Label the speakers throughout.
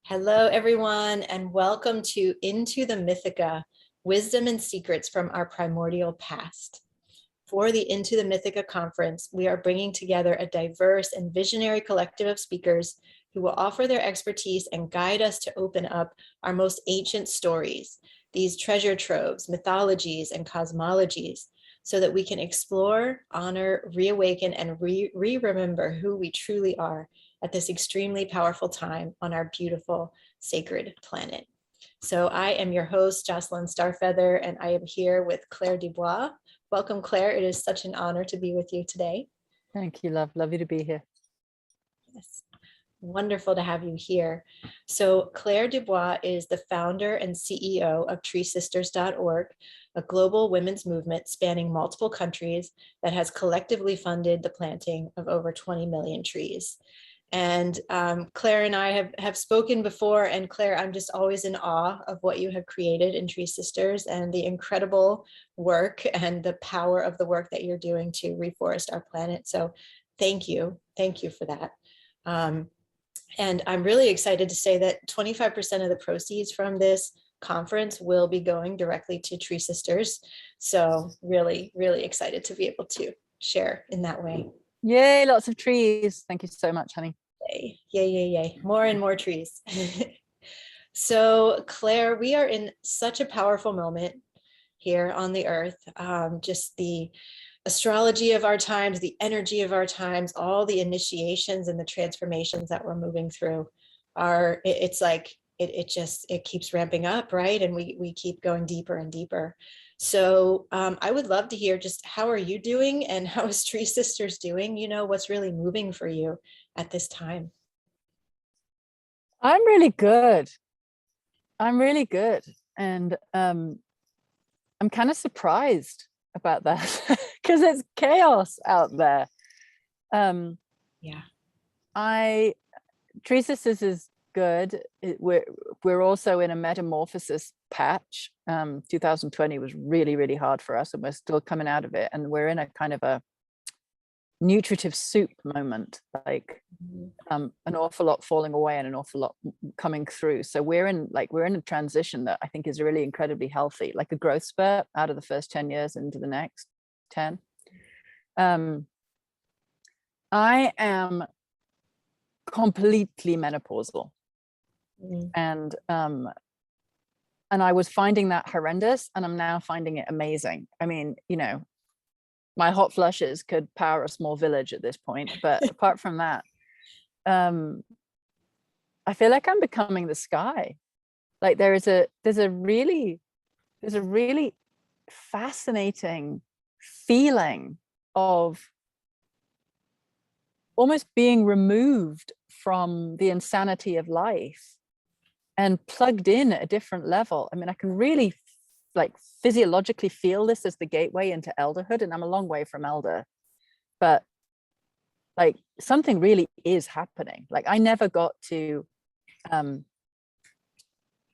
Speaker 1: Hello, everyone, and welcome to Into the Mythica, Wisdom and Secrets from Our Primordial Past. For the Into the Mythica conference, we are bringing together a diverse and visionary collective of speakers who will offer their expertise and guide us to open up our most ancient stories, these treasure troves, mythologies, and cosmologies, so that we can explore, honor, reawaken, and remember who we truly are at this extremely powerful time on our beautiful, sacred planet. So I am your host, Jocelyn Starfeather, and I am here with Claire Dubois. Welcome, Claire. It is such an honor to be with you today.
Speaker 2: Thank you, love. Lovely to be here.
Speaker 1: Yes. Wonderful to have you here. So Claire Dubois is the founder and CEO of TreeSisters.org, a global women's movement spanning multiple countries that has collectively funded the planting of over 20 million trees. And Claire and I have spoken before, and Claire, I'm just always in awe of what you have created in Tree Sisters and the incredible work and the power of the work that you're doing to reforest our planet. So thank you for that. And I'm really excited to say that 25% of the proceeds from this conference will be going directly to Tree Sisters. So really, really excited to be able to share in that way.
Speaker 2: Yay, lots of trees. Thank you so much, honey.
Speaker 1: Yay, yay, yay, yay. More and more trees. So Claire, we are in such a powerful moment here on the earth. Just the astrology of our times, the energy of our times, all the initiations and the transformations that we're moving through are, it's like, it keeps ramping up, right? And we keep going deeper and deeper. So I would love to hear just how are you doing and how is Tree Sisters doing? You know, what's really moving for you at this time?
Speaker 2: I'm really good. And I'm kind of surprised about that because it's chaos out there.
Speaker 1: Yeah.
Speaker 2: Tree Sisters is good. We're also in a metamorphosis patch. 2020 was really, really hard for us, and we're still coming out of it. And we're in a kind of a nutritive soup moment, like an awful lot falling away and an awful lot coming through. So we're in a transition that I think is really incredibly healthy, like a growth spurt out of the first 10 years into the next 10. I am completely menopausal. And I was finding that horrendous, and I'm now finding it amazing. I mean, you know, my hot flushes could power a small village at this point, but apart from that, I feel like I'm becoming the sky. Like there's a really fascinating feeling of almost being removed from the insanity of life and plugged in at a different level. I mean, I can really like physiologically feel this as the gateway into elderhood, and I'm a long way from elder, but like something really is happening. Like I never got to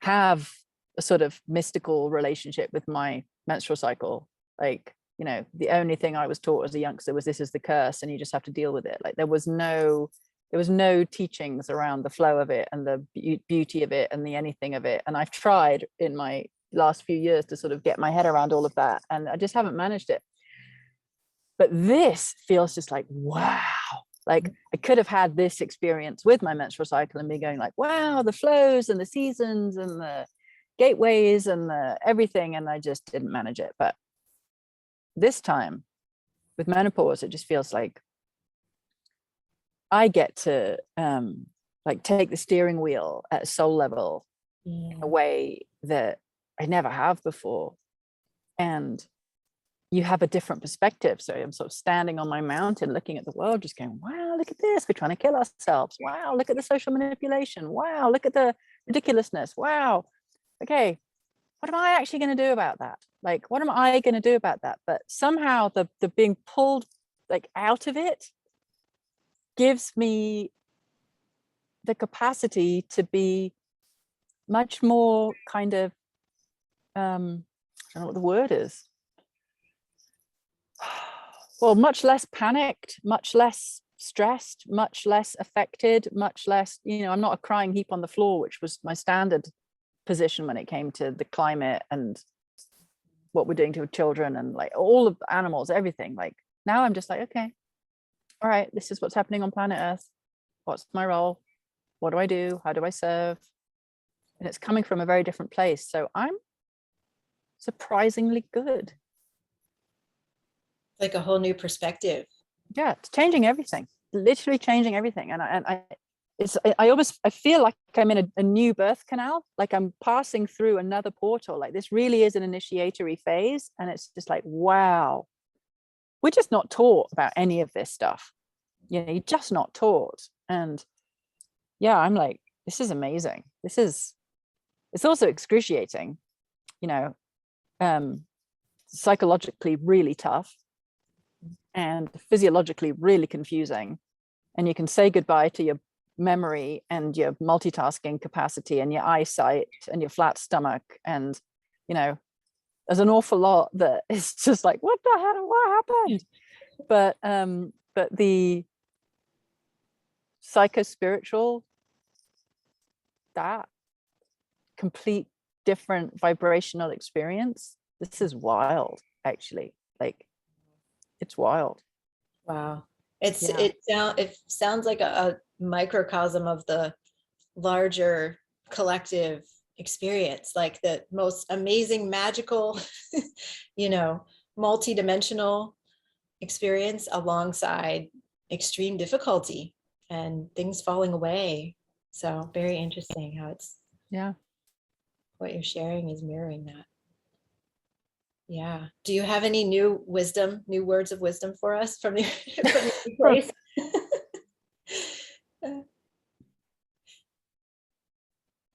Speaker 2: have a sort of mystical relationship with my menstrual cycle. Like, you know, the only thing I was taught as a youngster was this is the curse and you just have to deal with it. Like there was no teachings around the flow of it and the beauty of it and the anything of it. And I've tried in my last few years to sort of get my head around all of that, and I just haven't managed it. But this feels just like, wow, like I could have had this experience with my menstrual cycle and be going like, wow, the flows and the seasons and the gateways and the everything, and I just didn't manage it. But this time with menopause, it just feels like I get to like take the steering wheel at a soul level in a way that I never have before. And you have a different perspective. So I'm sort of standing on my mountain, looking at the world, just going, wow, look at this. We're trying to kill ourselves. Wow, look at the social manipulation. Wow, look at the ridiculousness. Wow. Okay, what am I actually going to do about that? Like, what am I going to do about that? But somehow the being pulled like out of it gives me the capacity to be much more kind of, I don't know what the word is. Well, much less panicked, much less stressed, much less affected, much less, I'm not a crying heap on the floor, which was my standard position when it came to the climate and what we're doing to children and like all of the animals, everything. Like now I'm just like, okay, all right, this is what's happening on planet Earth. What's my role? What do I do? How do I serve? And it's coming from a very different place. So I'm surprisingly good.
Speaker 1: Like a whole new perspective.
Speaker 2: Yeah, it's changing everything, literally changing everything. And I feel like I'm in a new birth canal, like I'm passing through another portal. Like this really is an initiatory phase. And it's just like, wow, we're just not taught about any of this stuff. You're just not taught. And yeah, I'm like, this is amazing. It's also excruciating, psychologically really tough and physiologically really confusing. And you can say goodbye to your memory and your multitasking capacity and your eyesight and your flat stomach. And, there's an awful lot that is just like, what the hell, what happened? But the psycho-spiritual, that complete different vibrational experience, this is wild, actually. Like, it's wild.
Speaker 1: Wow. It sounds like a microcosm of the larger collective experience, like the most amazing, magical, multi-dimensional experience alongside extreme difficulty and things falling away. So very interesting how what you're sharing is mirroring that. Yeah. Do you have any new words of wisdom for us from the, from your place?
Speaker 2: Oh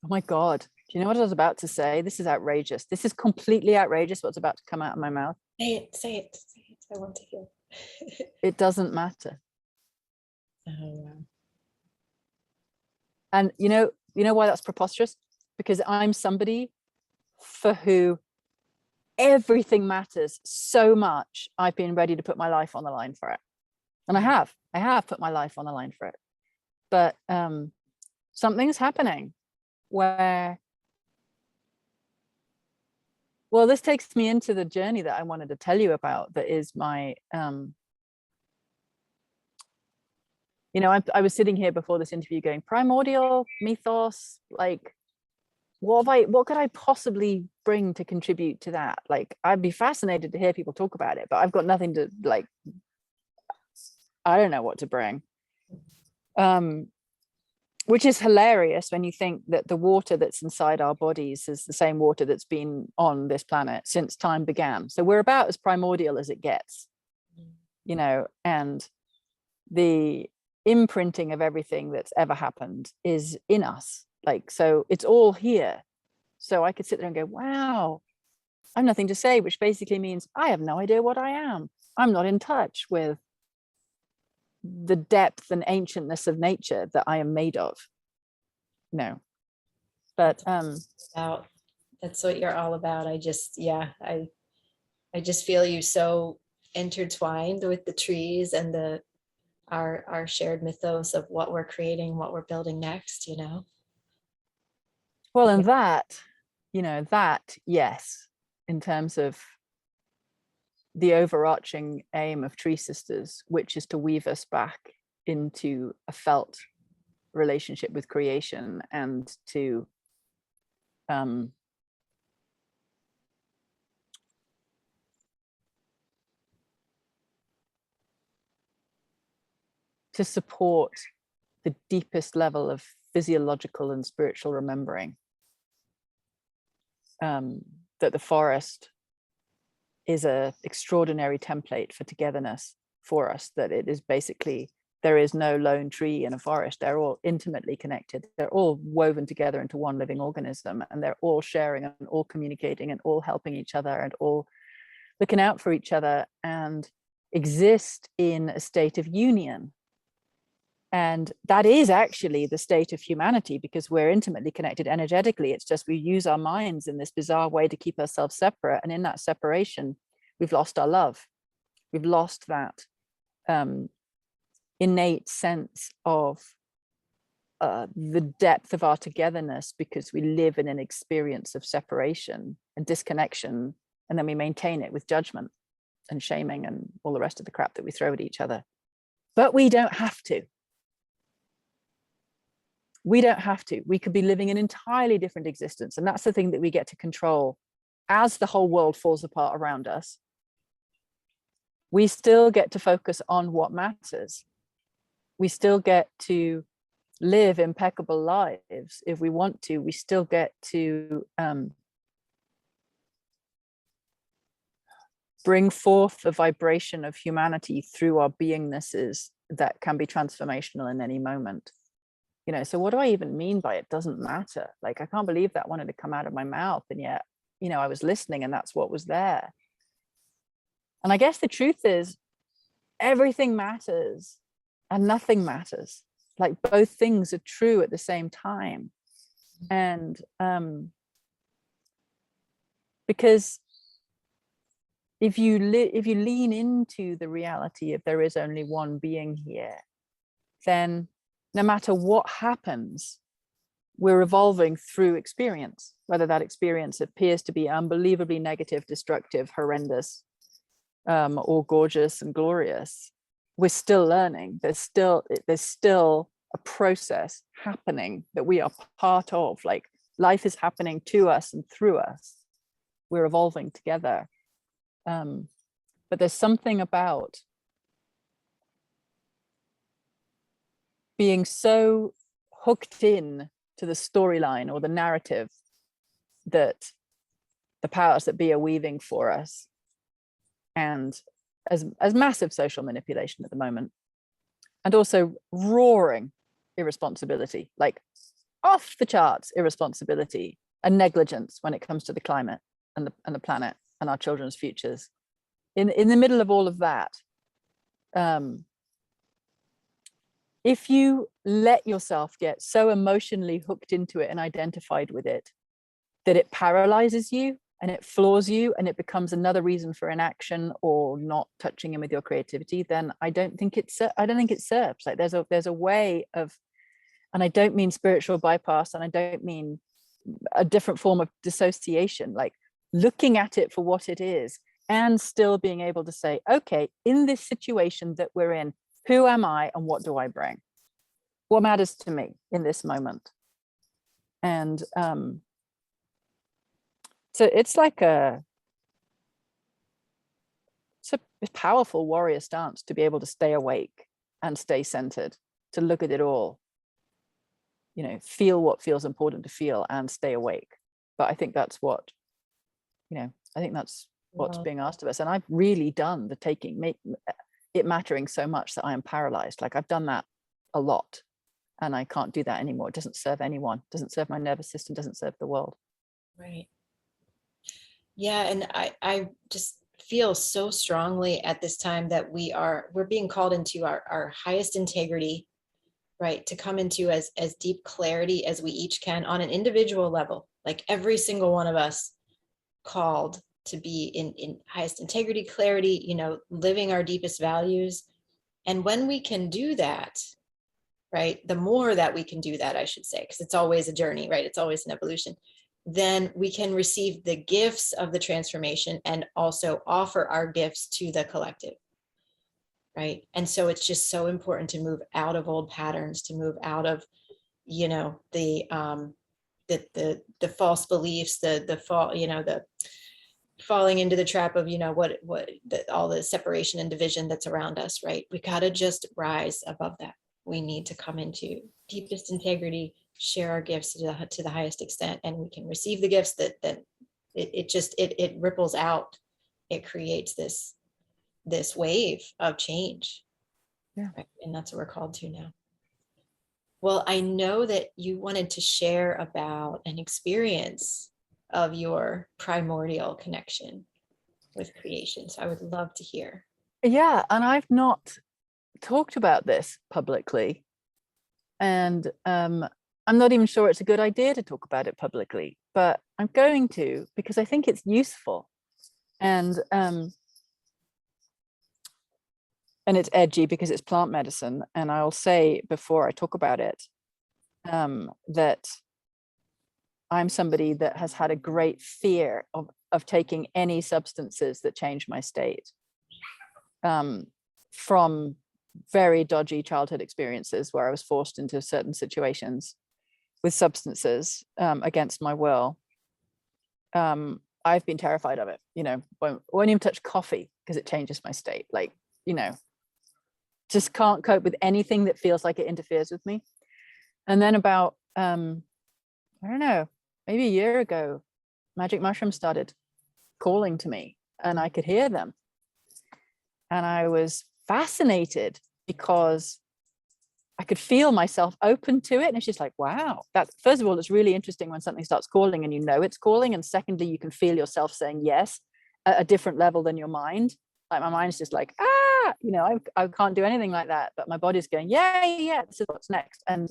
Speaker 2: my God. Do you know what I was about to say? This is outrageous. This is completely outrageous what's about to come out of my mouth.
Speaker 1: Say it. I want to hear.
Speaker 2: It doesn't matter.
Speaker 1: Oh, wow.
Speaker 2: And you know why that's preposterous? Because I'm somebody for who everything matters so much. I've been ready to put my life on the line for it. And I have put my life on the line for it. But something's happening where, well, this takes me into the journey that I wanted to tell you about. That is my, I was sitting here before this interview going, primordial mythos, like, what could I possibly bring to contribute to that? Like, I'd be fascinated to hear people talk about it, but I've got nothing to, like, I don't know what to bring. Which is hilarious when you think that the water that's inside our bodies is the same water that's been on this planet since time began. So we're about as primordial as it gets, and the imprinting of everything that's ever happened is in us. Like, so it's all here. So I could sit there and go, wow, I have nothing to say, which basically means I have no idea what I am. I'm not in touch with the depth and ancientness of nature that I am made of. No. But
Speaker 1: that's what you're all about. I just feel you so intertwined with the trees and our shared mythos of what we're creating, what we're building next,
Speaker 2: Well, and that, yes, in terms of the overarching aim of TreeSisters, which is to weave us back into a felt relationship with creation and to support the deepest level of physiological and spiritual remembering, that the forest is an extraordinary template for togetherness for us, that it is basically, there is no lone tree in a forest. They're all intimately connected. They're all woven together into one living organism, and they're all sharing and all communicating and all helping each other and all looking out for each other and exist in a state of union. And that is actually the state of humanity, because we're intimately connected energetically. It's just we use our minds in this bizarre way to keep ourselves separate. And in that separation, we've lost our love. We've lost that innate sense of the depth of our togetherness, because we live in an experience of separation and disconnection, and then we maintain it with judgment and shaming and all the rest of the crap that we throw at each other. But we don't have to. We don't have to. We could be living an entirely different existence. And that's the thing that we get to control as the whole world falls apart around us. We still get to focus on what matters. We still get to live impeccable lives if we want to. We still get to bring forth the vibration of humanity through our beingnesses that can be transformational in any moment. You know, so what do I even mean by it doesn't matter? Like, I can't believe that wanted to come out of my mouth, and yet, you know, I was listening and that's what was there. And I guess the truth is everything matters and nothing matters. Like, both things are true at the same time. And because if you lean into the reality of there is only one being here, then no matter what happens, we're evolving through experience, whether that experience appears to be unbelievably negative, destructive, horrendous, or gorgeous and glorious. We're still learning. There's still a process happening that we are part of. Like, life is happening to us and through us. We're evolving together. But there's something about being so hooked in to the storyline or the narrative that the powers that be are weaving for us, and as massive social manipulation at the moment, and also roaring irresponsibility, like off the charts irresponsibility and negligence when it comes to the climate and the planet and our children's futures. In the middle of all of that, if you let yourself get so emotionally hooked into it and identified with it that it paralyzes you and it floors you and it becomes another reason for inaction or not touching in with your creativity, then I don't think it serves. Like, there's a way of, and I don't mean spiritual bypass, and I don't mean a different form of dissociation, like looking at it for what it is and still being able to say, okay, in this situation that we're in, who am I and what do I bring? What matters to me in this moment? And so it's like it's a powerful warrior stance to be able to stay awake and stay centered, to look at it all, you know, feel what feels important to feel and stay awake. But I think that's what, you know, I think that's what's being asked of us. And I've really done the taking, make it mattering so much that I am paralyzed. Like, I've done that a lot and I can't do that anymore. It doesn't serve anyone, doesn't serve my nervous system, doesn't serve the world.
Speaker 1: Right. Yeah, and I just feel so strongly at this time that we're being called into our highest integrity, right? To come into as deep clarity as we each can on an individual level, like every single one of us called to be in highest integrity, clarity, you know, living our deepest values. And when we can do that, right, the more that we can do that, I should say, because it's always a journey, right? It's always an evolution. Then we can receive the gifts of the transformation and also offer our gifts to the collective, right? And so it's just so important to move out of old patterns, to move out of, you know, the false beliefs, the fall, you know, the falling into the trap of, you know, all the separation and division that's around us, right? We got to just rise above that. We need to come into deepest integrity, share our gifts to the highest extent, and we can receive the gifts that it ripples out. It creates this wave of change.
Speaker 2: Yeah.
Speaker 1: Right? And that's what we're called to now. Well, I know that you wanted to share about an experience of your primordial connection with creation. So I would love to hear.
Speaker 2: Yeah, and I've not talked about this publicly, and I'm not even sure it's a good idea to talk about it publicly, but I'm going to, because I think it's useful. And and it's edgy because it's plant medicine. And I'll say before I talk about it, that I'm somebody that has had a great fear of taking any substances that change my state, from very dodgy childhood experiences where I was forced into certain situations with substances against my will. I've been terrified of it, won't even touch coffee because it changes my state. Like, just can't cope with anything that feels like it interferes with me. And then about, I don't know, maybe a year ago, magic mushrooms started calling to me and I could hear them. And I was fascinated because I could feel myself open to it. And it's just like, wow, that, first of all, it's really interesting when something starts calling and it's calling. And secondly, you can feel yourself saying yes at a different level than your mind. Like my mind's just like, I can't do anything like that. But my body's going, yeah, this is what's next. And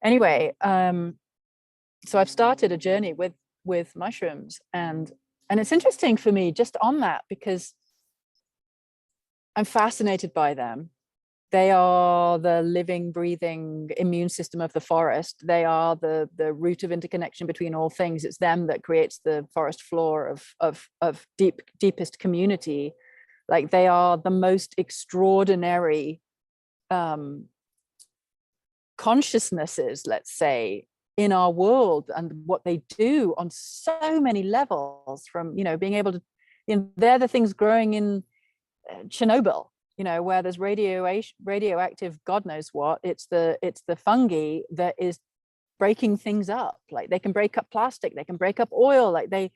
Speaker 2: anyway, so I've started a journey with mushrooms, and it's interesting for me just on that, because I'm fascinated by them. They are the living, breathing immune system of the forest. They are the root of interconnection between all things. It's them that creates the forest floor of deepest community. Like, they are the most extraordinary consciousnesses, let's say, in our world, and what they do on so many levels, from being able to, they're the things growing in Chernobyl, where there's radioactive God knows what. It's the fungi that is breaking things up. Like, they can break up plastic, they can break up oil, like they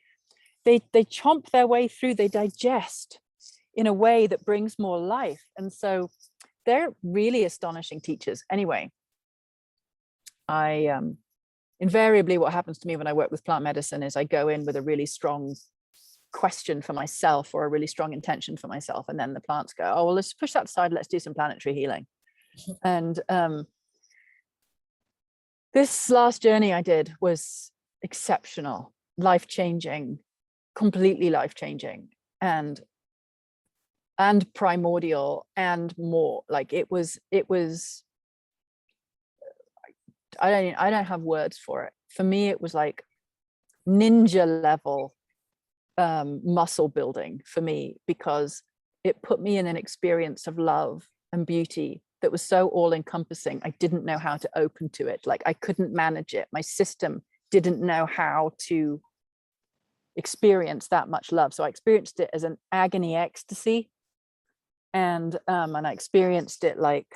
Speaker 2: chomp their way through, they digest in a way that brings more life. And so they're really astonishing teachers. Anyway, I invariably, what happens to me when I work with plant medicine is I go in with a really strong question for myself, or a really strong intention for myself, and then the plants go, oh well, let's push that aside, let's do some planetary healing. And this last journey I did was exceptional, life-changing, completely life-changing, and primordial, and more. Like, it was I don't have words for it. For me, it was like ninja level muscle building for me, because it put me in an experience of love and beauty that was so all encompassing. I didn't know how to open to it. Like, I couldn't manage it. My system didn't know how to experience that much love. So I experienced it as an agony ecstasy. And I experienced it like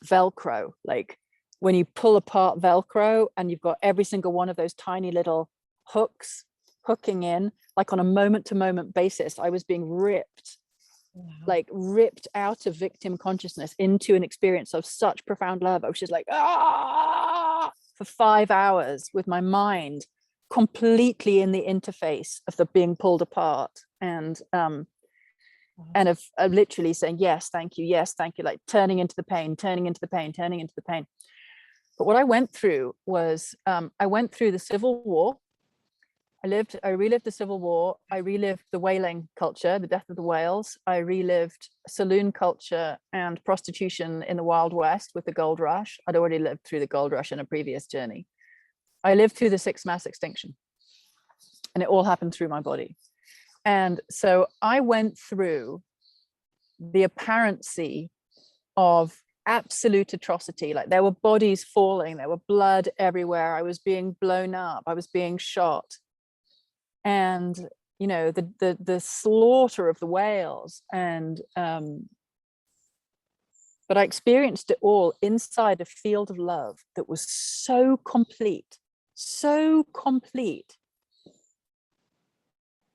Speaker 2: Velcro, like when you pull apart Velcro and you've got every single one of those tiny little hooks hooking in, like on a moment to moment basis. I was being ripped, like ripped out of victim consciousness into an experience of such profound love. I was just like, for 5 hours with my mind completely in the interface of the being pulled apart, and of literally saying, yes, thank you, like turning into the pain. But what I went through was, I went through the Civil War. I relived the Civil War. I relived the whaling culture, the death of the whales. I relived saloon culture and prostitution in the Wild West with the gold rush. I'd already lived through the gold rush in a previous journey. I lived through the 6th mass extinction, and it all happened through my body. And so I went through the apparency of absolute atrocity. Like, there were bodies falling, there were blood everywhere. I was being blown up, I was being shot. And the slaughter of the whales, and but I experienced it all inside a field of love that was so complete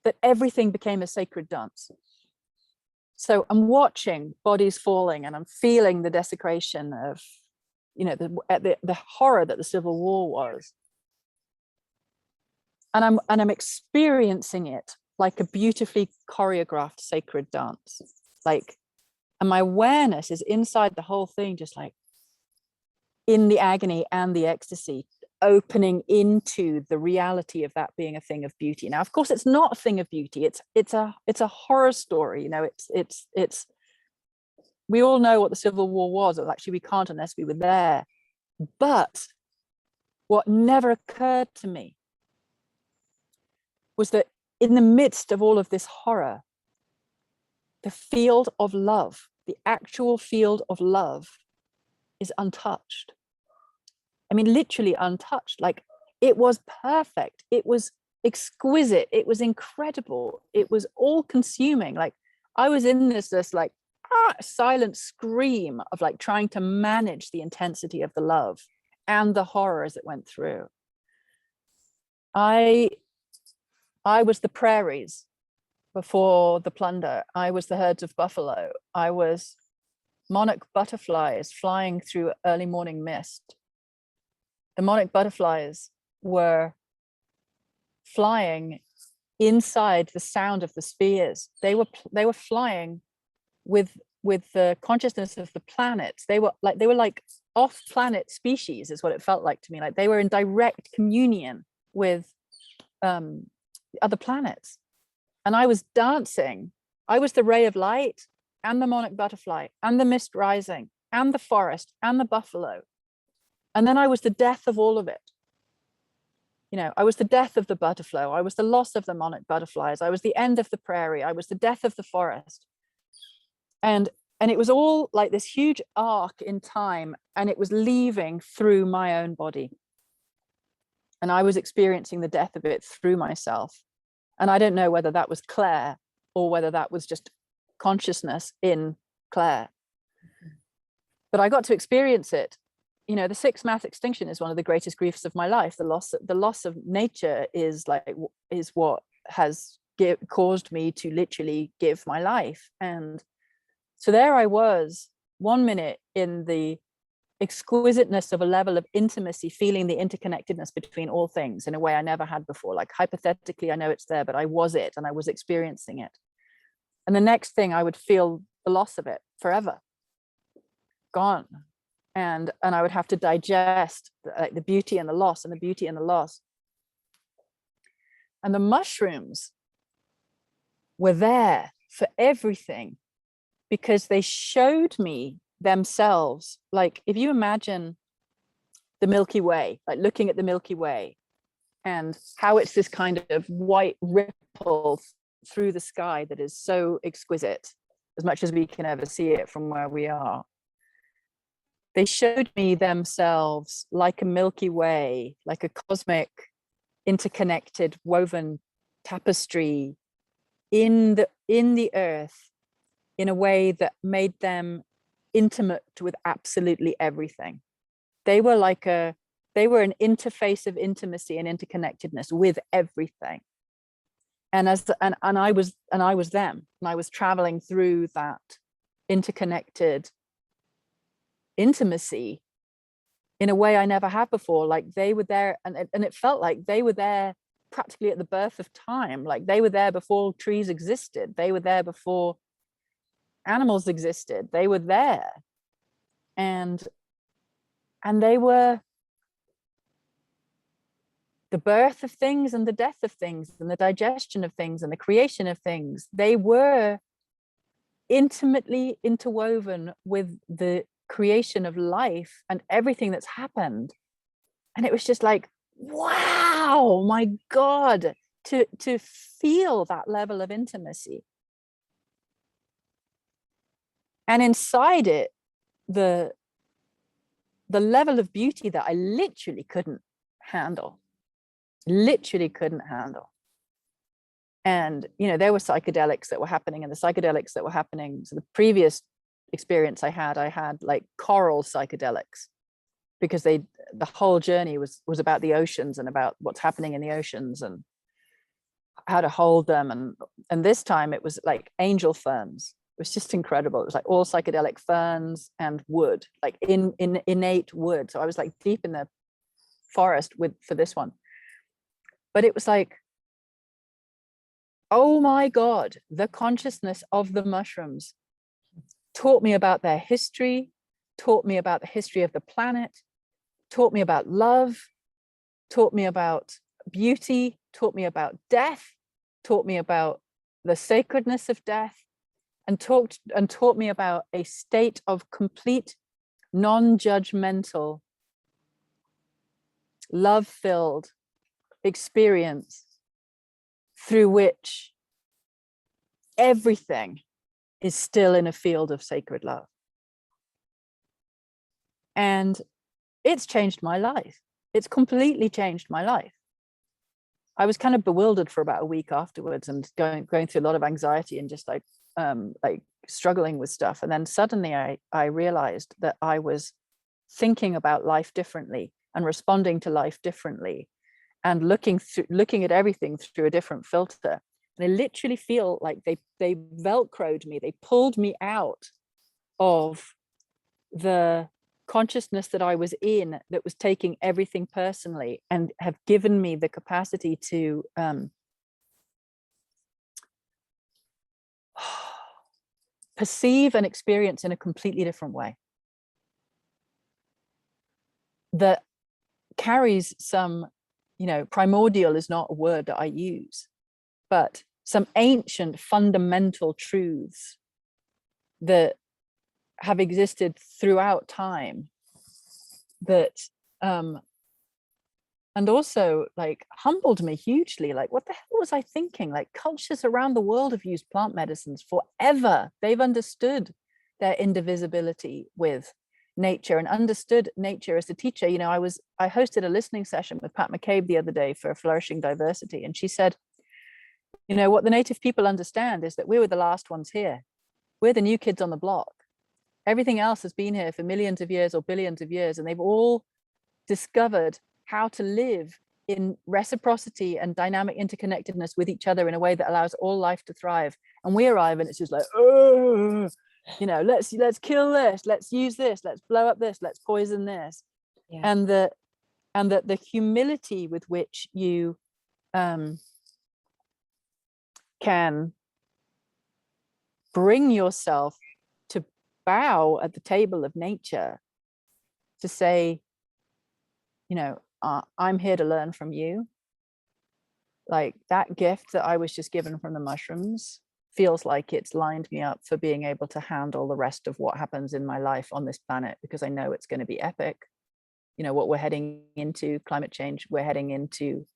Speaker 2: that everything became a sacred dance. So I'm watching bodies falling, and I'm feeling the desecration of the horror that the Civil War was. And I'm experiencing it like a beautifully choreographed sacred dance. Like, and my awareness is inside the whole thing, just like in the agony and the ecstasy, opening into the reality of that being a thing of beauty. Now, of course, it's not a thing of beauty. It's a horror story. It's we all know what the Civil War was. Or actually, we can't unless we were there. But what never occurred to me was that in the midst of all of this horror, the field of love, the actual field of love, is untouched. I mean, literally untouched. Like, it was perfect. It was exquisite. It was incredible. It was all consuming. Like, I was in this like silent scream of like trying to manage the intensity of the love and the horrors that went through. I was the prairies before the plunder. I was the herds of buffalo. I was monarch butterflies flying through early morning mist. The monarch butterflies were flying inside the sound of the spheres. They were flying with the consciousness of the planets. They were like off-planet species, is what it felt like to me. Like they were in direct communion with the other planets. And I was dancing. I was the ray of light and the monarch butterfly and the mist rising and the forest and the buffalo. And then I was the death of all of it. You know, I was the death of the butterfly. I was the loss of the monarch butterflies. I was the end of the prairie. I was the death of the forest. And it was all like this huge arc in time, and it was leaving through my own body. And I was experiencing the death of it through myself. And I don't know whether that was Clare or whether that was just consciousness in Clare. But I got to experience it. You know, the sixth mass extinction is one of the greatest griefs of my life. The loss of nature is what has caused me to literally give my life. And so there I was, 1 minute in the exquisiteness of a level of intimacy, feeling the interconnectedness between all things in a way I never had before. Like hypothetically, I know it's there, but I was it and I was experiencing it. And the next thing I would feel the loss of it forever, gone. And I would have to digest like the beauty and the loss and the beauty and the loss. And the mushrooms were there for everything because they showed me themselves. Like if you imagine the Milky Way, like looking at the Milky Way and how it's this kind of white ripple through the sky that is so exquisite, as much as we can ever see it from where we are. They showed me themselves like a Milky Way, like a cosmic, interconnected, woven tapestry in the earth in a way that made them intimate with absolutely everything. They were an interface of intimacy and interconnectedness with everything. And I was them, and I was traveling through that interconnected intimacy in a way I never had before. Like they were there, and it felt like they were there practically at the birth of time. Like they were there before trees existed. They were there before animals existed. They were there, and they were the birth of things and the death of things and the digestion of things and the creation of things. They were intimately interwoven with the creation of life and everything that's happened. And it was just like, wow, my God, to feel that level of intimacy. And inside it, the level of beauty that I literally couldn't handle. And, you know, there were psychedelics that were happening, and the psychedelics that were happening. So the previous experience I had like coral psychedelics, because the whole journey was about the oceans and about what's happening in the oceans and how to hold them. And this time it was like angel ferns. It was just incredible. It was like all psychedelic ferns and wood, like in innate wood. So I was like deep in the forest for this one. But it was like, oh my God, the consciousness of the mushrooms taught me about their history, taught me about the history of the planet, taught me about love, taught me about beauty, taught me about death, taught me about the sacredness of death. and taught me about a state of complete non-judgmental, love-filled experience through which everything is still in a field of sacred love. And it's changed my life. It's completely changed my life. I was kind of bewildered for about a week afterwards and going through a lot of anxiety and just like struggling with stuff. And then suddenly I realized that I was thinking about life differently and responding to life differently and looking at everything through a different filter. And I literally feel like they Velcroed me, they pulled me out of the consciousness that I was in that was taking everything personally, and have given me the capacity to perceive and experience in a completely different way that carries some, primordial is not a word that I use, but some ancient fundamental truths that have existed throughout time, that and also like humbled me hugely. Like, what the hell was I thinking? Like, cultures around the world have used plant medicines forever. They've understood their indivisibility with nature and understood nature as a teacher. I hosted a listening session with Pat McCabe the other day for Flourishing Diversity, and she said, what the native people understand is that we were the last ones here. We're the new kids on the block. Everything else has been here for millions of years or billions of years, and they've all discovered how to live in reciprocity and dynamic interconnectedness with each other in a way that allows all life to thrive. And we arrive and it's just like, oh, let's kill this, let's use this, let's blow up this, let's poison this. Yeah. And that the humility with which you can bring yourself to bow at the table of nature, to say, I'm here to learn from you. Like, that gift that I was just given from the mushrooms feels like it's lined me up for being able to handle the rest of what happens in my life on this planet, because I know it's going to be epic. What we're heading into, climate change, we're heading into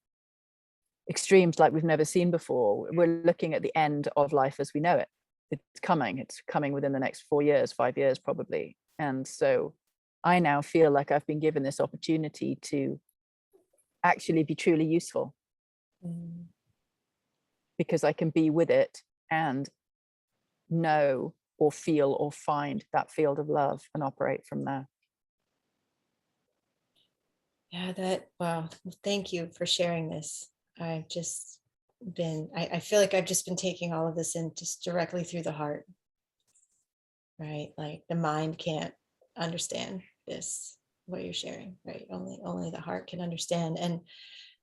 Speaker 2: extremes like we've never seen before. We're looking at the end of life as we know it. It's coming within the next 4 years, 5 years probably. And so I now feel like I've been given this opportunity to actually be truly useful, because I can be with it and know or feel or find that field of love and operate from there.
Speaker 1: Yeah, wow. Thank you for sharing this. I've just been, I feel like I've just been taking all of this in just directly through the heart, right? Like, the mind can't understand this, what you're sharing, right? Only the heart can understand. And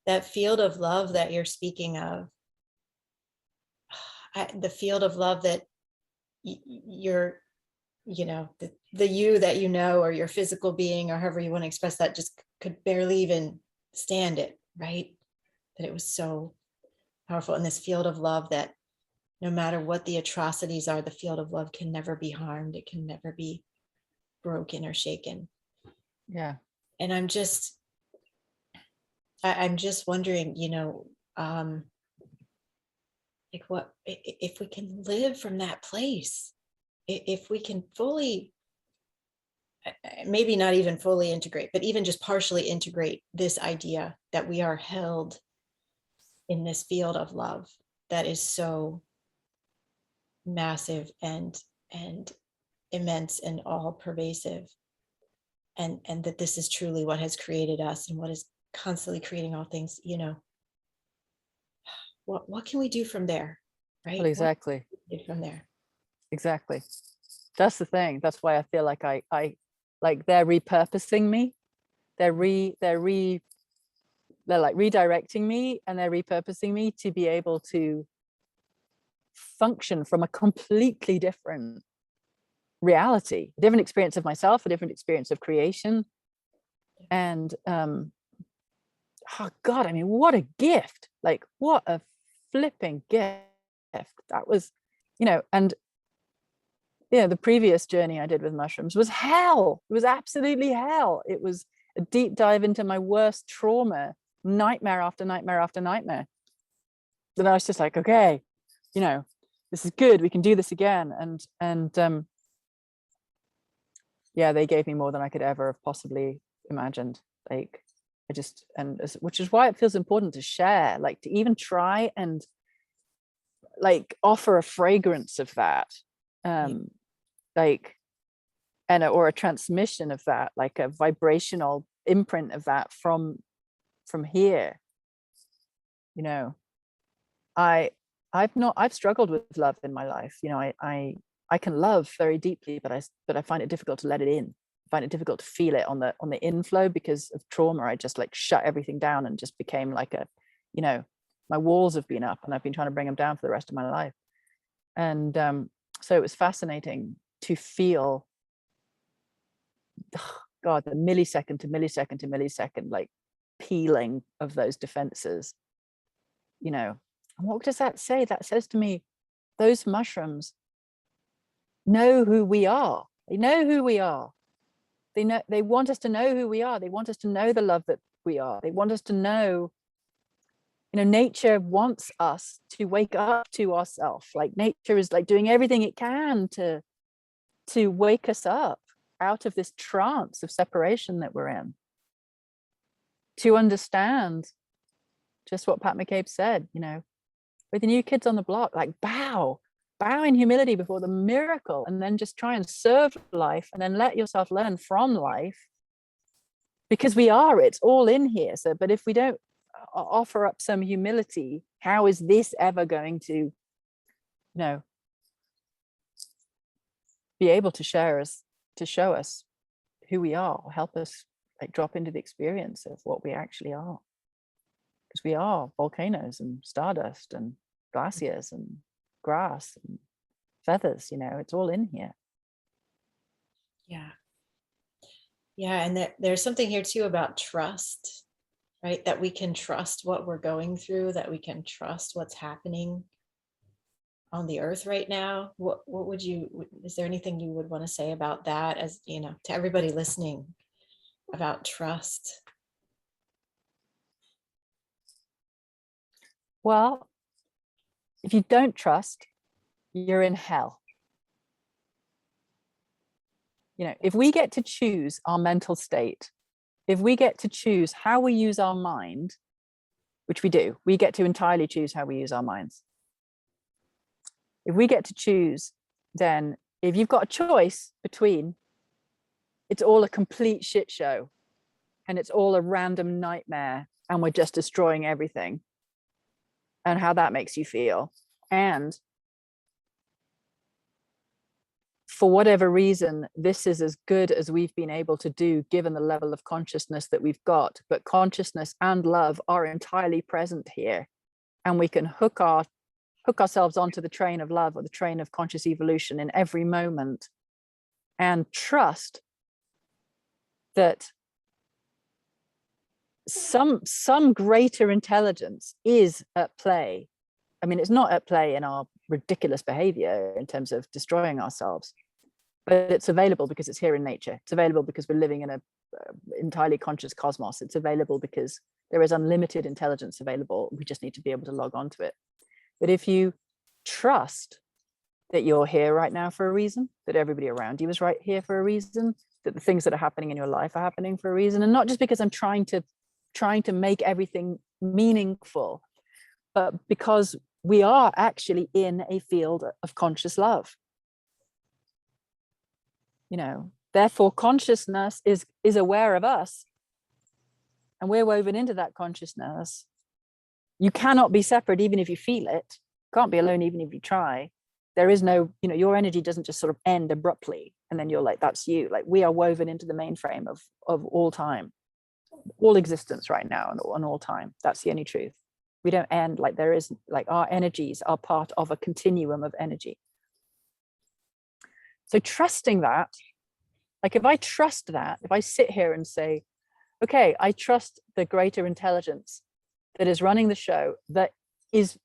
Speaker 1: that field of love that you're speaking of, the field of love that you're, the you that or your physical being, or however you want to express that, just could barely even stand it, right? That it was so powerful. In this field of love, that no matter what the atrocities are, the field of love can never be harmed. It can never be broken or shaken.
Speaker 2: Yeah.
Speaker 1: And I'm just wondering, like, what if we can live from that place, if we can fully, maybe not even fully integrate, but even just partially integrate this idea that we are held in this field of love that is so massive and immense and all pervasive, and that this is truly what has created us and what is constantly creating all things. What can we do from there, right?
Speaker 2: Well, exactly.
Speaker 1: From there,
Speaker 2: exactly. That's the thing. That's why I feel like I like they're repurposing me. They're like redirecting me, and they're repurposing me to be able to function from a completely different reality, a different experience of myself, a different experience of creation. And oh God, I mean, what a gift. Like, what a flipping gift that was, and yeah, the previous journey I did with mushrooms was hell. It was absolutely hell. It was a deep dive into my worst trauma, nightmare after nightmare after nightmare. Then I was just like, okay, you know, this is good. We can do this again. And yeah, they gave me more than I could ever have possibly imagined. Like, I just, and which is why it feels important to share, like to even try and like offer a fragrance of that. Like, and or a transmission of that, like a vibrational imprint of that from here. You know, I've struggled with love in my life. You know, I can love very deeply, but I find it difficult to let it in. I find it difficult to feel it on the inflow because of trauma. I just like shut everything down and just became like a, you know, my walls have been up and I've been trying to bring them down for the rest of my life. And so it was fascinating to feel, God, the millisecond to millisecond to millisecond, like peeling of those defenses, you know. And what does that say? That says to me, those mushrooms know who we are. They know who we are. They want us to know who we are. They want us to know the love that we are. They want us to know, you know, nature wants us to wake up to ourselves. Like nature is like doing everything it can to wake us up out of this trance of separation that we're in, to understand just what Pat McCabe said, you know, with the new kids on the block, like bow in humility before the miracle, and then just try and serve life, and then let yourself learn from life, because it's all in here. So, but if we don't offer up some humility, how is this ever going to, you know, be able to show us who we are, or help us like drop into the experience of what we actually are? Because we are volcanoes and stardust and glaciers and grass and feathers, you know, it's all in here.
Speaker 1: Yeah. Yeah. And there's something here too about trust, right? That we can trust what we're going through, that we can trust what's happening on the earth right now. What would you, is there anything you would want to say about that, as you know, to everybody listening, about trust?
Speaker 2: Well, if you don't trust, you're in hell. You know, if we get to choose our mental state, if we get to choose how we use our mind, which we do, we get to entirely choose how we use our minds. If we get to choose, then if you've got a choice between it's all a complete shit show and it's all a random nightmare and we're just destroying everything, and how that makes you feel, and for whatever reason, this is as good as we've been able to do given the level of consciousness that we've got, but consciousness and love are entirely present here, and we can hook ourselves onto the train of love or the train of conscious evolution in every moment, and trust that some greater intelligence is at play. I mean, it's not at play in our ridiculous behavior in terms of destroying ourselves, but it's available because it's here in nature. It's available because we're living in a entirely conscious cosmos. It's available because there is unlimited intelligence available. We just need to be able to log on to it. But if you trust that you're here right now for a reason, that everybody around you is right here for a reason, that the things that are happening in your life are happening for a reason, and not just because I'm trying to make everything meaningful, but because we are actually in a field of conscious love. You know, therefore consciousness is aware of us, and we're woven into that consciousness. You cannot be separate even if you feel it. Can't be alone even if you try. There is no, you know, your energy doesn't just sort of end abruptly and then you're like, that's you. Like, we are woven into the mainframe of all time, all existence right now, and all time. That's the only truth. We don't end. Like, there is, like, our energies are part of a continuum of energy. So trusting that, like, if I trust that, if I sit here and say, okay, I trust the greater intelligence that is running the show, that is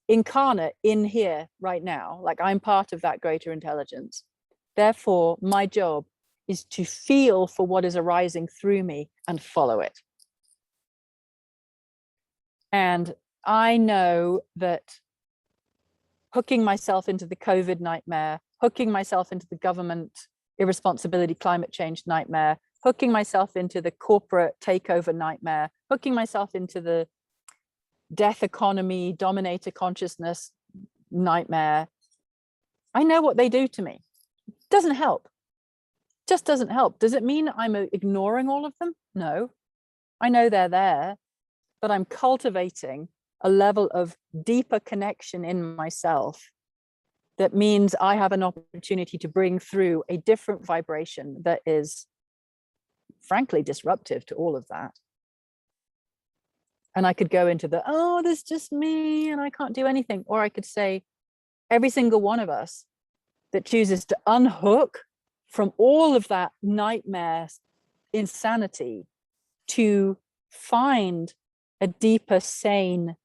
Speaker 2: incarnate in here right now, like, I'm part of that greater intelligence, Therefore, my job is to feel for what is arising through me and follow it. And I know that hooking myself into the COVID nightmare, hooking myself into the government irresponsibility, climate change nightmare, hooking myself into the corporate takeover nightmare, hooking myself into the death economy, dominator consciousness nightmare. I know what they do to me. Doesn't help. Just doesn't help. Does it mean I'm ignoring all of them? No. I know they're there, but I'm cultivating a level of deeper connection in myself that means I have an opportunity to bring through a different vibration that is frankly disruptive to all of that. And I could go into the, oh, there's just me and I can't do anything. Or I could say, every single one of us that chooses to unhook from all of that nightmare insanity to find a deeper, sane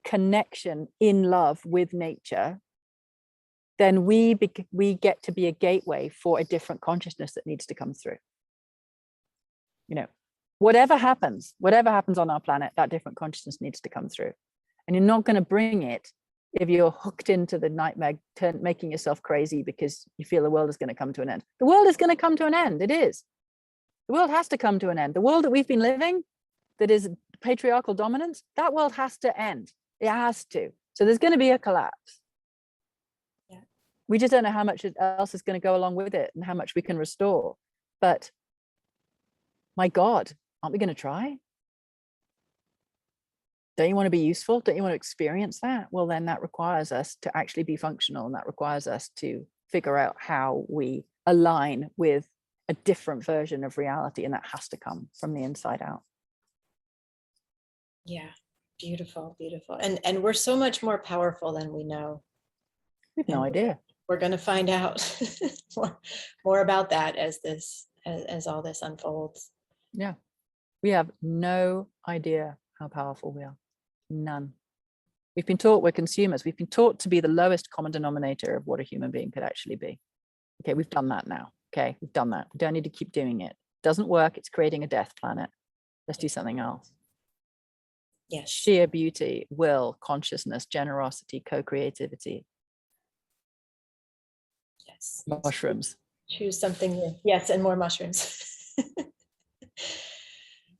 Speaker 2: connection in love with nature, then we get to be a gateway for a different consciousness that needs to come through. You know, whatever happens on our planet, that different consciousness needs to come through. And you're not going to bring it if you're hooked into the nightmare, making yourself crazy because you feel the world is going to come to an end. The world is going to come to an end. It is. The world has to come to an end. The world that we've been living, that is patriarchal dominance, that world has to end. It has to. So there's going to be a collapse. Yeah. We just don't know how much else is going to go along with it and how much we can restore. But my God, aren't we going to try? Don't you want to be useful? Don't you want to experience that? Well, then that requires us to actually be functional, and that requires us to figure out how we align with a different version of reality, and that has to come from the inside out.
Speaker 1: Yeah, beautiful, beautiful. And we're so much more powerful than we know.
Speaker 2: We have no idea.
Speaker 1: We're going to find out more about that as all this unfolds.
Speaker 2: Yeah, we have no idea how powerful we are. None. We've been taught we're consumers. We've been taught to be the lowest common denominator of what a human being could actually be. Okay, we've done that now. Okay, we've done that. We don't need to keep doing it. Doesn't work. It's creating a death planet. Let's do something else.
Speaker 1: Yes.
Speaker 2: Sheer beauty, will, consciousness, generosity, co-creativity.
Speaker 1: Yes.
Speaker 2: Mushrooms.
Speaker 1: Choose something new. Yes, and more mushrooms.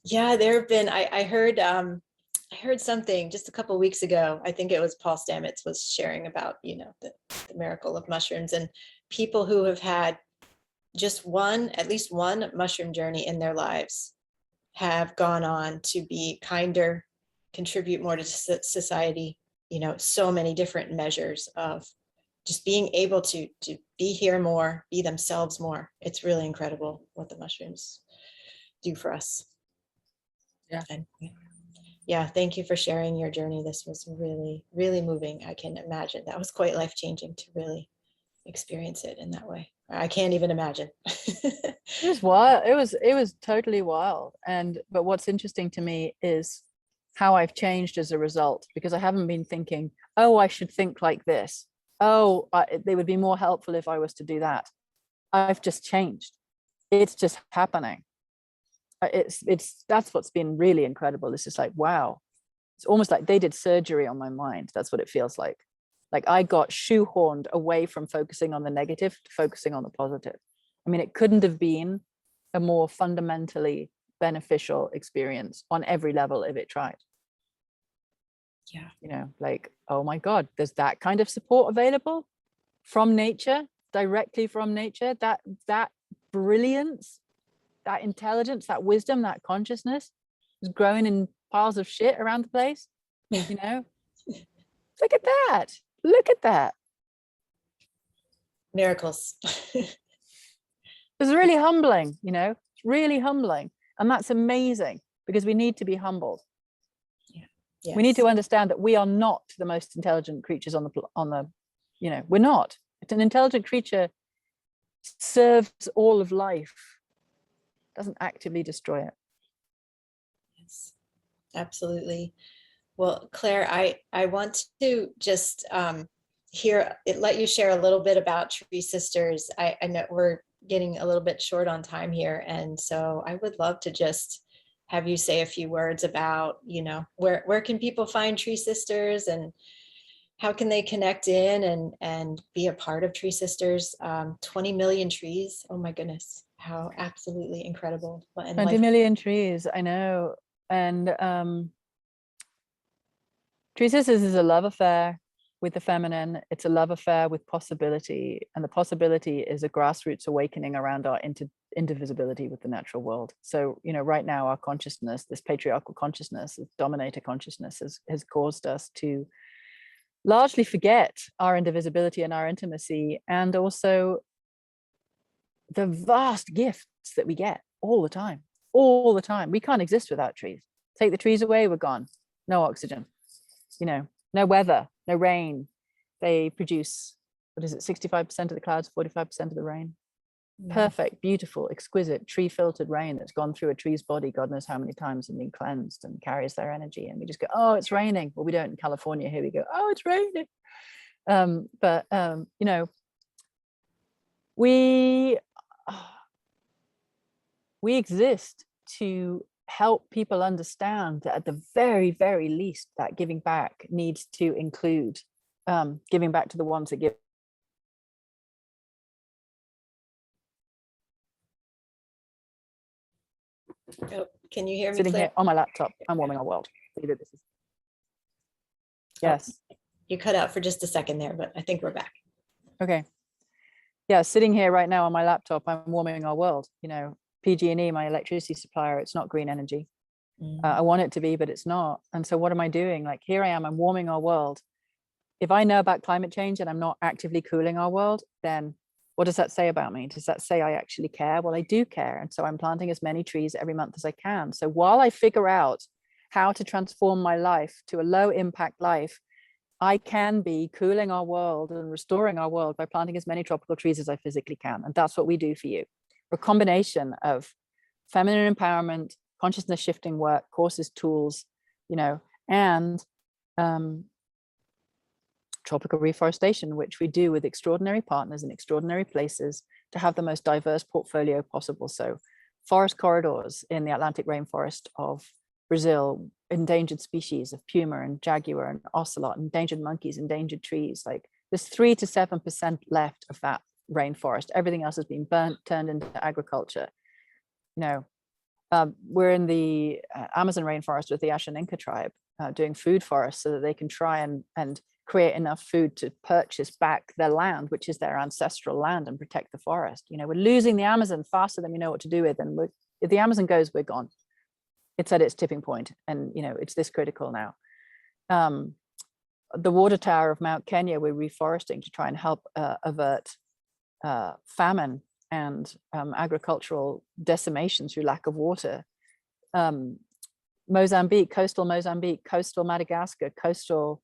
Speaker 1: Yeah, there have been, I heard something just a couple of weeks ago. I think it was Paul Stamets was sharing about, the miracle of mushrooms, and people who have had just at least one mushroom journey in their lives have gone on to be kinder, contribute more to society, so many different measures of just being able to be here more, be themselves more. It's really incredible what the mushrooms do for us.
Speaker 2: Yeah.
Speaker 1: And yeah, thank you for sharing your journey. This was really, really moving. I can imagine that was quite life-changing to really experience it in that way. I can't even imagine.
Speaker 2: It was wild. It was totally wild. But what's interesting to me is how I've changed as a result, because I haven't been thinking, oh, I should think like this. Oh, they would be more helpful if I was to do that. I've just changed. It's just happening. That's what's been really incredible. It's just like, wow, it's almost like they did surgery on my mind. That's what it feels like. Like I got shoehorned away from focusing on the negative to focusing on the positive. I mean, it couldn't have been a more fundamentally beneficial experience on every level if it tried.
Speaker 1: Yeah.
Speaker 2: Like, oh my God, there's that kind of support available from nature, directly from nature, that brilliance, that intelligence, that wisdom, that consciousness is growing in piles of shit around the place. Look at that. Look at that.
Speaker 1: Miracles.
Speaker 2: It's really humbling, it's really humbling. And that's amazing, because we need to be humbled.
Speaker 1: Yeah. Yes.
Speaker 2: We need to understand that we are not the most intelligent creatures on the we're not. An intelligent creature serves all of life, doesn't actively destroy it.
Speaker 1: Yes, absolutely. Well, Claire, I want to just let you share a little bit about Tree Sisters. I know we're getting a little bit short on time here, and so I would love to just have you say a few words about, where can people find Tree Sisters, and how can they connect in and be a part of Tree Sisters? 20 million trees. Oh my goodness, how absolutely incredible. And
Speaker 2: 20 million trees, I know. And TreeSisters is a love affair with the feminine. It's a love affair with possibility. And the possibility is a grassroots awakening around our indivisibility with the natural world. So, right now our consciousness, this patriarchal consciousness, this dominator consciousness has caused us to largely forget our indivisibility and our intimacy, and also the vast gifts that we get all the time. We can't exist without trees. Take the trees away, we're gone. No oxygen, no weather, no rain. They produce, 65% of the clouds, 45% of the rain. Perfect, beautiful, exquisite, tree filtered rain that's gone through a tree's body God knows how many times and been cleansed and carries their energy. And we just go, oh, it's raining. Well, we don't in California. Here we go, oh, it's raining. We exist to help people understand that at the very, very least, that giving back needs to include giving back to the ones that give.
Speaker 1: Oh, can you hear me?
Speaker 2: Sitting
Speaker 1: Claire?
Speaker 2: here on my laptop, I'm warming our world. Yes.
Speaker 1: Oh, you cut out for just a second there, but I think we're back.
Speaker 2: Okay. Yeah, sitting here right now on my laptop, I'm warming our world. PG&E, my electricity supplier, it's not green energy. I want it to be, but it's not. And so what am I doing? Like, here I am, I'm warming our world. If I know about climate change and I'm not actively cooling our world, then what does that say about me? Does that say I actually care? Well, I do care. And so I'm planting as many trees every month as I can. So while I figure out how to transform my life to a low impact life, I can be cooling our world and restoring our world by planting as many tropical trees as I physically can. And that's what we do for you. We're a combination of feminine empowerment, consciousness shifting work, courses, tools, and tropical reforestation, which we do with extraordinary partners in extraordinary places to have the most diverse portfolio possible. So forest corridors in the Atlantic rainforest of Brazil, endangered species of puma and jaguar and ocelot, endangered monkeys, endangered trees. Like, there's 3 to 7% left of that rainforest. Everything else has been burnt, turned into agriculture. We're in the Amazon rainforest with the Ashaninka tribe doing food forests so that they can try and create enough food to purchase back their land, which is their ancestral land, and protect the forest. We're losing the Amazon faster than we know what to do with. And if the Amazon goes, we're gone. It's at its tipping point, and it's this critical now. The water tower of Mount Kenya, we're reforesting to try and help avert famine and agricultural decimation through lack of water. Mozambique, coastal Madagascar, coastal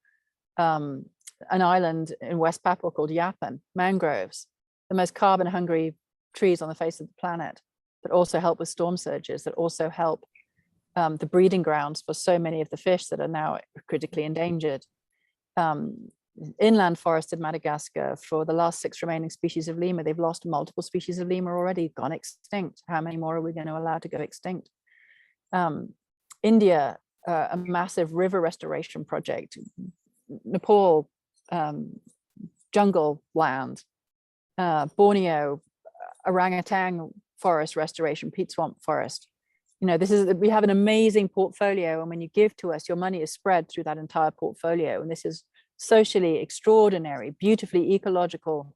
Speaker 2: an island in West Papua called Yapen, mangroves, the most carbon hungry trees on the face of the planet, that also help with storm surges, that also help the breeding grounds for so many of the fish that are now critically endangered. Inland forest in Madagascar, for the last 6 remaining species of lemur, they've lost multiple species of lemur already, gone extinct. How many more are we going to allow to go extinct? India, a massive river restoration project. Nepal, jungle land. Borneo, orangutan forest restoration, peat swamp forest. We have an amazing portfolio, and when you give to us, your money is spread through that entire portfolio. And this is socially extraordinary, beautifully ecological,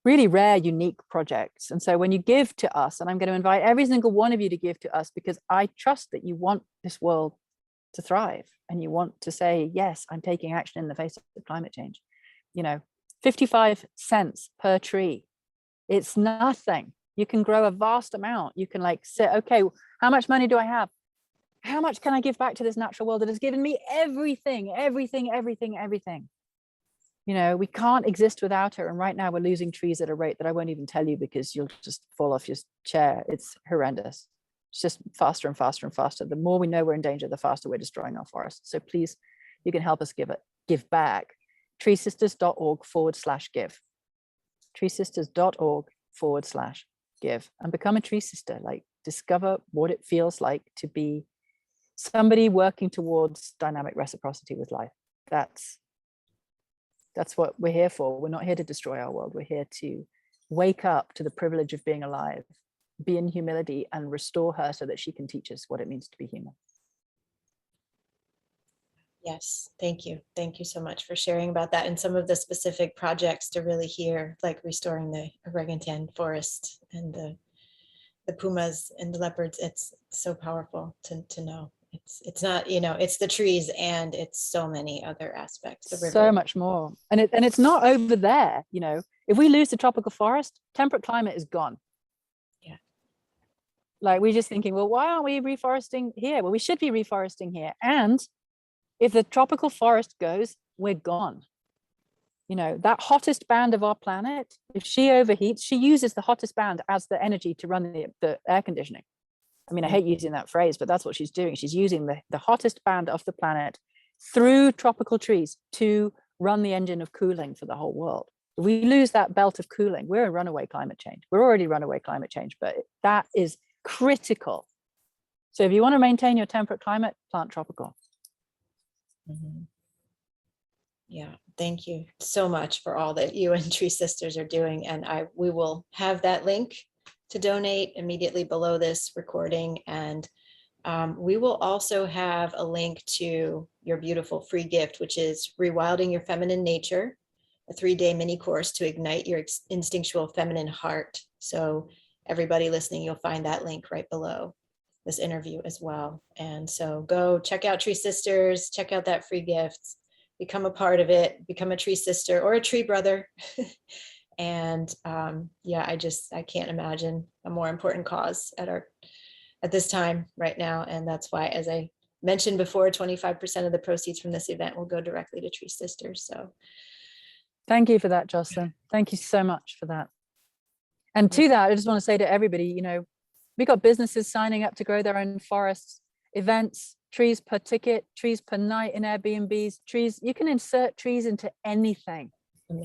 Speaker 2: really rare, unique projects. And so when you give to us, and I'm going to invite every single one of you to give to us, because I trust that you want this world to thrive, and you want to say, yes, I'm taking action in the face of climate change. 55 cents per tree. It's nothing. You can grow a vast amount. You can say, okay, how much money do I have? How much can I give back to this natural world that has given me everything, everything, everything, everything? We can't exist without her. And right now we're losing trees at a rate that I won't even tell you, because you'll just fall off your chair. It's horrendous. It's just faster and faster and faster. The more we know we're in danger, the faster we're destroying our forests. So please, you can help us give back. TreeSisters.org/give. TreeSisters.org/give, and become a tree sister. Like, discover what it feels like to be somebody working towards dynamic reciprocity with life. That's what we're here for. We're not here to destroy our world. We're here to wake up to the privilege of being alive, be in humility, and restore her so that she can teach us what it means to be human.
Speaker 1: Yes, thank you. Thank you so much for sharing about that and some of the specific projects to really hear, like restoring the orangutan forest and the pumas and the leopards. It's so powerful to know. It's not, you know, it's the trees and it's so many other aspects. The river.
Speaker 2: So much more. And it's not over there, you know. If we lose the tropical forest, temperate climate is gone.
Speaker 1: Yeah.
Speaker 2: Like, we're just thinking, well, why aren't we reforesting here? Well, we should be reforesting here. And if the tropical forest goes, we're gone. You know, that hottest band of our planet, if she overheats, she uses the hottest band as the energy to run the air conditioning. I mean, I hate using that phrase, but that's what she's doing. She's using the hottest band of the planet through tropical trees to run the engine of cooling for the whole world. If we lose that belt of cooling, we're in runaway climate change. We're already runaway climate change, but that is critical. So if you want to maintain your temperate climate, plant tropical.
Speaker 1: Mm-hmm. Yeah, thank you so much for all that you and Tree Sisters are doing. And we will have that link to donate immediately below this recording. And we will also have a link to your beautiful free gift, which is Rewilding Your Feminine Nature, a 3-day mini course to ignite your instinctual feminine heart. So everybody listening, you'll find that link right below this interview as well. And so go check out Tree Sisters, check out that free gift, become a part of it, become a tree sister or a tree brother. And yeah, I can't imagine a more important cause at this time right now. And that's why, as I mentioned before, 25% of the proceeds from this event will go directly to Tree Sisters. So
Speaker 2: thank you for that, Jocelyn. Thank you so much for that. And to that, I just want to say to everybody, you know, we got businesses signing up to grow their own forests, events, trees per ticket, trees per night in Airbnbs, trees. You can insert trees into anything,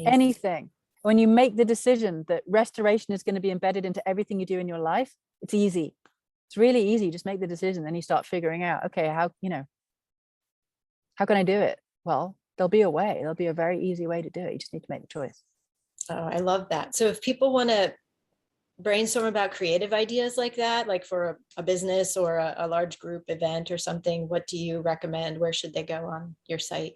Speaker 2: anything. When you make the decision that restoration is going to be embedded into everything you do in your life, it's easy. It's really easy. Just make the decision. Then you start figuring out, okay, how can I do it? Well, there'll be a way. There'll be a very easy way to do it. You just need to make the choice.
Speaker 1: Oh, I love that. So if people want to brainstorm about creative ideas like that, like for a business or a large group event or something, what do you recommend? Where should they go on your site?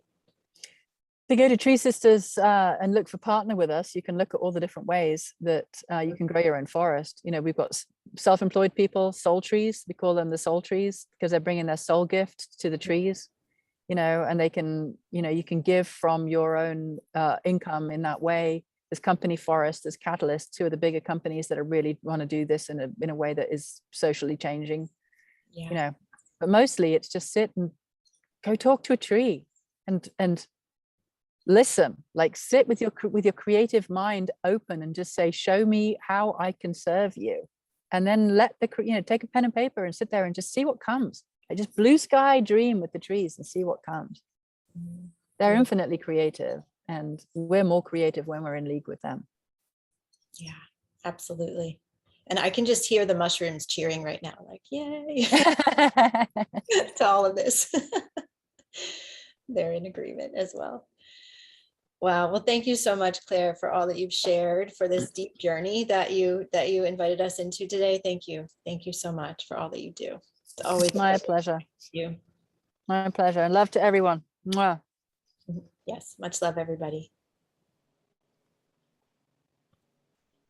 Speaker 2: To go to Tree Sisters and look for partner with us, you can look at all the different ways that you can grow your own forest. You know, we've got self-employed people, soul trees. We call them the soul trees because they're bringing their soul gift to the trees. You know, and they can, you know, you can give from your own income in that way. There's company forests, there's Catalyst, two of the bigger companies that are really want to do this in a way that is socially changing. Yeah. You know, but mostly it's just sit and go talk to a tree and listen, like sit with your creative mind open and just say, show me how I can serve you. And then take a pen and paper and sit there and just see what comes. I just blue sky dream with the trees and see what comes. They're infinitely creative, and we're more creative when we're in league with them. Yeah,
Speaker 1: absolutely. And I can just hear the mushrooms cheering right now, like, yay, to all of this. They're in agreement as well. Wow. Well, thank you so much, Claire, for all that you've shared, for this deep journey that you invited us into today. Thank you. Thank you so much for all that you do. It's always
Speaker 2: my pleasure.
Speaker 1: You.
Speaker 2: My pleasure. And love to everyone. Mwah.
Speaker 1: Yes. Much love, everybody.